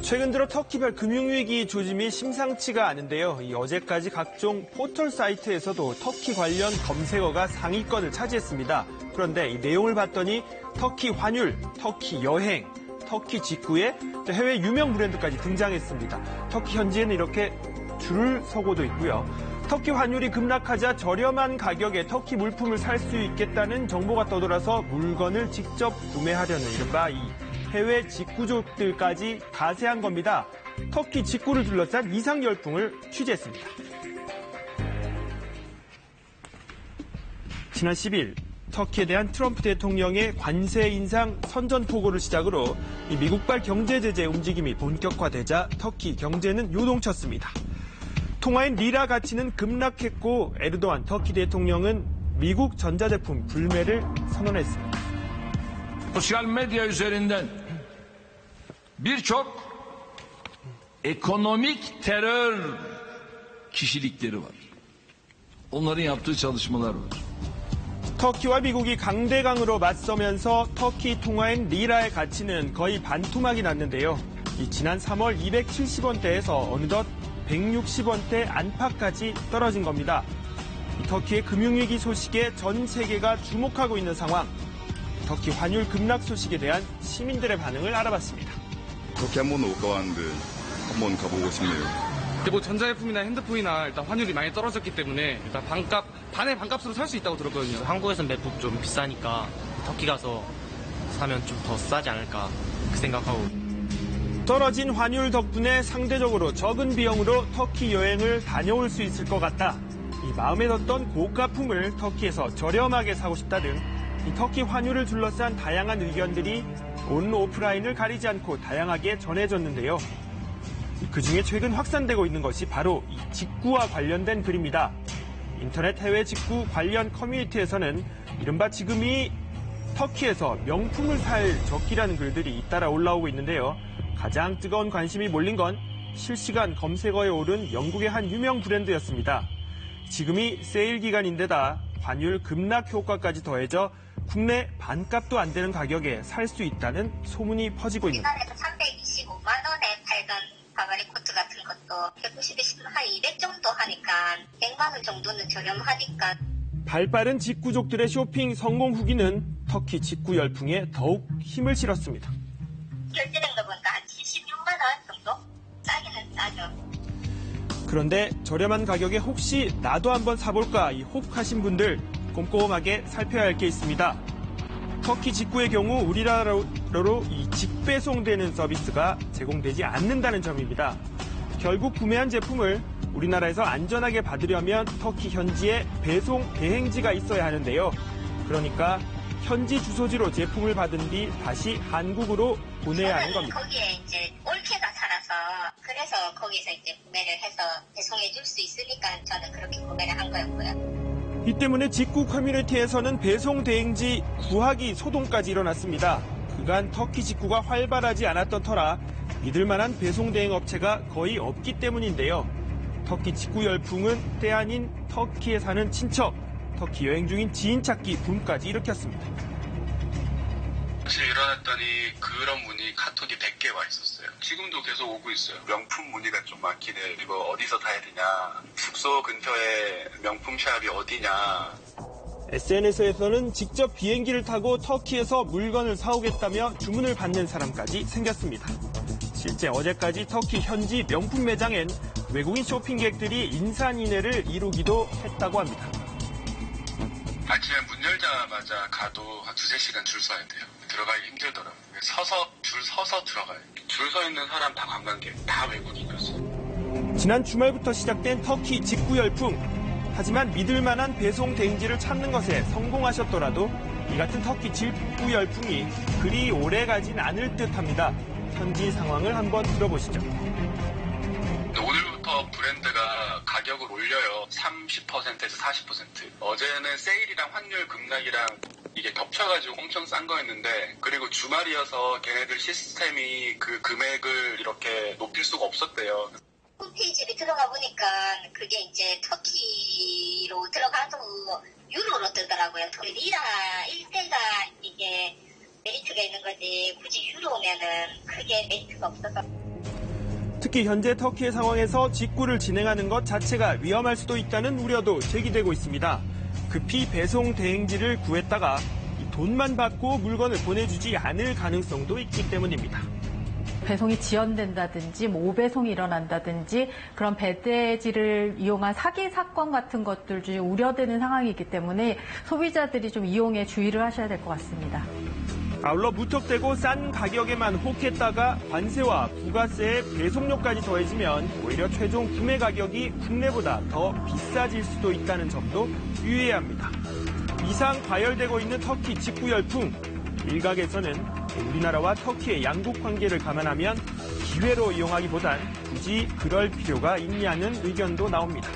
최근 들어 터키별 금융위기 조짐이 심상치가 않은데요. 어제까지 각종 포털 사이트에서도 터키 관련 검색어가 상위권을 차지했습니다. 그런데 이 내용을 봤더니 터키 환율, 터키 여행, 터키 직구에 해외 유명 브랜드까지 등장했습니다. 터키 현지에는 이렇게 줄을 서고도 있고요. 터키 환율이 급락하자 저렴한 가격에 터키 물품을 살 수 있겠다는 정보가 떠돌아서 물건을 직접 구매하려는 이른바 이 해외 직구족들까지 가세한 겁니다. 터키 직구를 둘러싼 이상 열풍을 취재했습니다. 지난 10일 터키에 대한 트럼프 대통령의 관세 인상 선전포고를 시작으로 이 미국발 경제 제재 움직임이 본격화되자 터키 경제는 요동쳤습니다. 통화인 리라 가치는 급락했고 에르도안 터키 대통령은 미국 전자제품 불매를 선언했습니다. Sosyal medya üzerinden birçok ekonomik terör kişilikleri var. Onların yaptığı çalışmalar var. 터키와 미국이 강대강으로 맞서면서 터키 통화인 리라의 가치는 거의 반토막이 났는데요. 지난 3월 270원대에서 어느덧 160원대 안팎까지 떨어진 겁니다. 터키의 금융위기 소식에 전 세계가 주목하고 있는 상황. 터키 환율 급락 소식에 대한 시민들의 반응을 알아봤습니다. 터키 한 번도 못 가봤는데 한번 가보고 싶네요. 뭐 전자제품이나 핸드폰이나 일단 환율이 많이 떨어졌기 때문에 일단 반의 반값으로 살 수 있다고 들었거든요. 한국에서는 맥북 좀 비싸니까 터키 가서 사면 좀 더 싸지 않을까 그 생각하고. 떨어진 환율 덕분에 상대적으로 적은 비용으로 터키 여행을 다녀올 수 있을 것 같다. 이 마음에 뒀던 고가품을 터키에서 저렴하게 사고 싶다 등 이 터키 환율을 둘러싼 다양한 의견들이 온 오프라인을 가리지 않고 다양하게 전해졌는데요. 그중에 최근 확산되고 있는 것이 바로 이 직구와 관련된 글입니다. 인터넷 해외 직구 관련 커뮤니티에서는 이른바 지금이 터키에서 명품을 살 적기라는 글들이 잇따라 올라오고 있는데요. 가장 뜨거운 관심이 몰린 건 실시간 검색어에 오른 영국의 한 유명 브랜드였습니다. 지금이 세일 기간인데다 환율 급락 효과까지 더해져 국내 반값도 안 되는 가격에 살 수 있다는 소문이 퍼지고 있는 겁니다. 지난해도 325만 원에 팔던 바바리 코트 같은 것도 190에서 한 200 정도 하니까 100만 원 정도는 저렴하니까. 발빠른 직구족들의 쇼핑 성공 후기는 터키 직구 열풍에 더욱 힘을 실었습니다. 결제된 거 보니까 한 76만 원 정도? 싸기는 싸죠. 그런데 저렴한 가격에 혹시 나도 한번 사볼까 혹하신 분들 꼼꼼하게 살펴야 할 게 있습니다. 터키 직구의 경우 우리나라로 이 직배송되는 서비스가 제공되지 않는다는 점입니다. 결국 구매한 제품을 우리나라에서 안전하게 받으려면 터키 현지에 배송 대행지가 있어야 하는데요. 그러니까 현지 주소지로 제품을 받은 뒤 다시 한국으로 보내야 하는 겁니다. 거기에 이제 올케가 살아서 그래서 거기서 이제 구매를 해서 배송해 줄 수 있으니까 저는 그렇게 구매를 한 거였고요. 이 때문에 직구 커뮤니티에서는 배송 대행지 구하기 소동까지 일어났습니다. 그간 터키 직구가 활발하지 않았던 터라 믿을 만한 배송 대행 업체가 거의 없기 때문인데요. 터키 직구 열풍은 때 아닌 터키에 사는 친척, 터키 여행 중인 지인 찾기 붐까지 일으켰습니다. 사실 일어났더니 그런 문의 카톡이 100개 와 있었어요. 지금도 계속 오고 있어요. 명품 문의가 좀 많긴 해요. 이거 어디서 사야 되냐, 숙소 근처에 명품 샵이 어디냐. SNS에서는 직접 비행기를 타고 터키에서 물건을 사오겠다며 주문을 받는 사람까지 생겼습니다. 실제 어제까지 터키 현지 명품 매장엔 외국인 쇼핑객들이 인산인해를 이루기도 했다고 합니다. 아침에 문 열자마자 가도 한 2-3시간 줄 서야 돼요. 들어가기 힘들더라고요. 줄 서서 들어가요. 줄 서 있는 사람 다 관광객, 다 외국인이었어요. 지난 주말부터 시작된 터키 직구 열풍. 하지만 믿을 만한 배송 대행지를 찾는 것에 성공하셨더라도 이 같은 터키 직구 열풍이 그리 오래 가진 않을 듯합니다. 현지 상황을 한번 들어보시죠. 오늘부터 브랜드가 가격을 올려요. 30%에서 40%. 어제는 세일이랑 환율 급락이랑 이게 겹쳐가지고 엄청 싼 거였는데, 그리고 주말이어서 걔네들 시스템이 그 금액을 이렇게 높일 수가 없었대요. 홈페이지에 들어가 보니까 그게 이제 터키로 들어가도 유로로 뜨더라고요. 리라 1대가 이게 메리트가 있는 거지, 굳이 유로면은 크게 메리트가 없어서. 특히 현재 터키의 상황에서 직구를 진행하는 것 자체가 위험할 수도 있다는 우려도 제기되고 있습니다. 급히 배송 대행지를 구했다가 돈만 받고 물건을 보내주지 않을 가능성도 있기 때문입니다. 배송이 지연된다든지 오배송이 일어난다든지 그런 배대지를 이용한 사기 사건 같은 것들 중에 우려되는 상황이기 때문에 소비자들이 좀 이용에 주의를 하셔야 될 것 같습니다. 아울러 무턱대고 싼 가격에만 혹했다가 관세와 부가세에 배송료까지 더해지면 오히려 최종 구매 가격이 국내보다 더 비싸질 수도 있다는 점도 유의해야 합니다. 이상 과열되고 있는 터키 직구 열풍. 일각에서는 우리나라와 터키의 양국 관계를 감안하면 기회로 이용하기보단 굳이 그럴 필요가 있냐는 의견도 나옵니다.